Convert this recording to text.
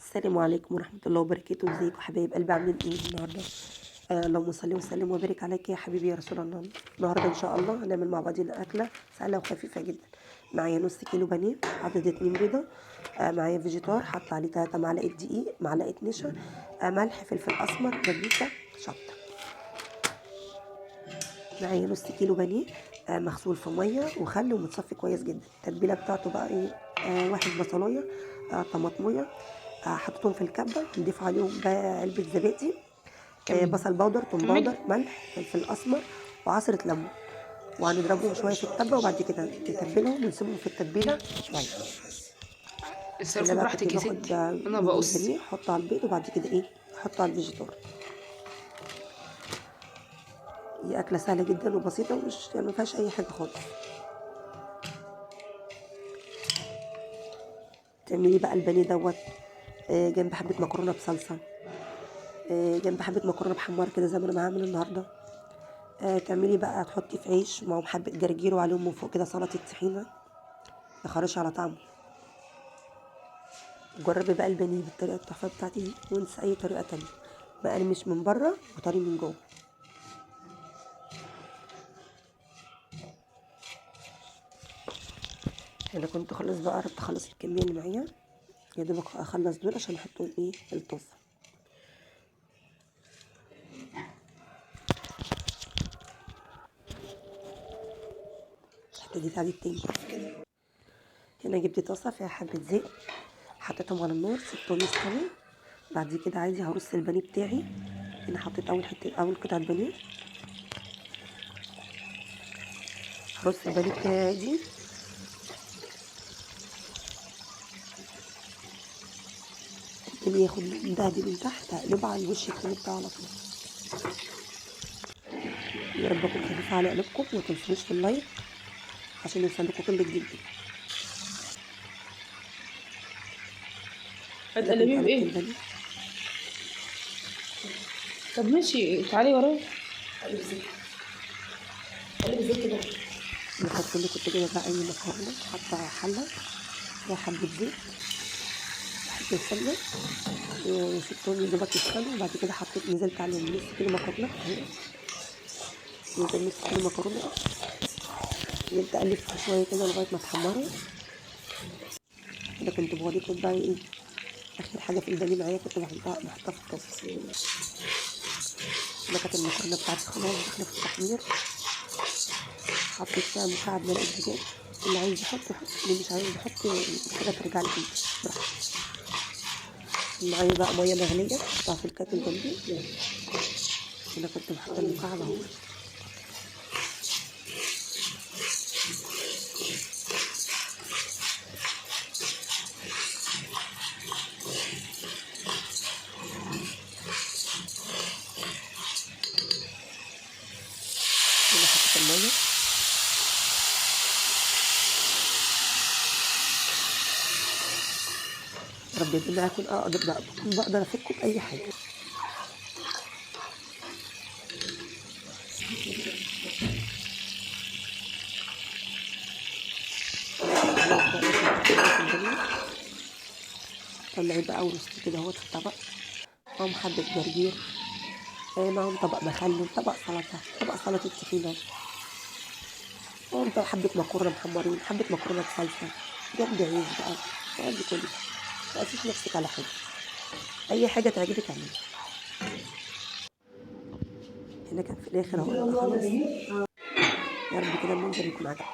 السلام عليكم ورحمة الله وبركاته. ازيكم يا حبايب قلبي؟ عاملين ايه النهارده؟ اللهم صل وسلم وبارك عليك يا حبيبي يا رسول الله. النهارده ان شاء الله هنعمل مع بعضنا اكله سهله وخفيفه جدا. معايا نص كيلو بانيه، عدد 2 بيضه، معايا فيجيتار حط عليه 3 معلقه دقيق، معلقه نشا، ملح، فلفل اسمر، بابريكا، شطه. معايا نص كيلو بانيه مغسول في ميه وخل ومتصفي كويس جدا. التتبيله بتاعته بقى ايه؟ واحد بصلايه، طماطميه، حطيتهم في الكبه، نضيف عليهم بقى علبه زبادي، بصل بودر، توم بودر، ملح، فلفل اسمر، وعصره ليمون. وهنضربهم شويه في التبه وبعد كده نتبلهم ونسيبهم في التتبيله شويه. هنا اتصرفي بقى كنت براحتك يا باخد ستي، انا من بقص. البانيه احطه على البيض وبعد كده ايه احطه على الفيجيتار. دي اكله سهله جدا وبسيطه ومش يعني ما فيهاش اي حاجه خالص. تعملي بقى البانيه دوت جنب حبه مكرونه بصلصه، جنب حبه مكرونه بحمار كده زي ما انا بعمل النهارده. تعملي بقى تحطي في عيش معاهم حبه جرجير وعليهم من فوق كده سلطه طحينه، يخرش على طعمه. جربي بقى البانيه بالطريقه التحفه بتاعتي دي وانسي اي طريقه تانية. مقرمش من بره وطري من جوه. انا كنت خلاص بقى قربت اخلص الكميه اللي معايا، يا دوبك اخلص دول عشان احطهم ايه في الطاسه. محتاجه تعدي تاني. هنا جبت طاسه فيها حبه زيت، حطيتهم على النار، سبتهم يستووا. بعد كده عايزه هرص البانيه بتاعي. هنا حطيت اول قطعه بانيه. هرص البانيه بتاعي عادي. البانيه ياخد مدهدي من تحت، هقلبه على الوش التاني بتاعه على طول. يا رب اكون خفيفه على قلوبكم، وما تنسونيش في اللايك عشان يوصلكوا كل جديد. هنا كنت هتقلبيه قلبت بايه؟ البانيه. طب ماشي، تعالي ورايا. قلب زيت، قلب زيت كده. نحط اللي كنت جايبه بقى اي مكرونه، حاطه حله فيها حبه زيت وحبه سمنه، وسبتهم يا دوبك يسخنوا. وبعد كده نزلت عليهم نص كيلو مكرونه اهي. نزلت نص كيلو مكرونه، فضلت اقلب فيها شويه كده لغايه ما اتحمروا. كده كنت بوريكم بقى ايه اخر حاجه في البانيه معايا، كنت بحطها في الطاسه. هنا كانت المكرونه بتاعتي خلاص داخله في التحمير. حطيت فيها مكعب مرقه دجاج، اللي عايز يحط يحط، اللي مش عايز يحط الحاجه ترجع لك انت براحتك. معايا بقى ميه مغليه حطها في الكاتل جنبي. هنا كنت بحط المكعب اهو. هنا حطيت الميه. يا رب يا اكون بقدر افكه باي حاجه. خلاص بقى في البانيه. طلعي بقى ورصتي كده اهوت في طبق، معاهم حبه جرجير، معاهم طبق مخلل، طبق سلطه، طبق سلطه طحينه، معاهم طبق حبه مكرونه محمرين، حبه مكرونه بصلصه، جنب عيش بقى. اقعدي كلي، ما تقاسيش نفسك على حاجه، اي حاجه تعجبك اعمليها. هنا كان في الاخر اهو خلاص. يا رب كده المنظر يكون عجبك.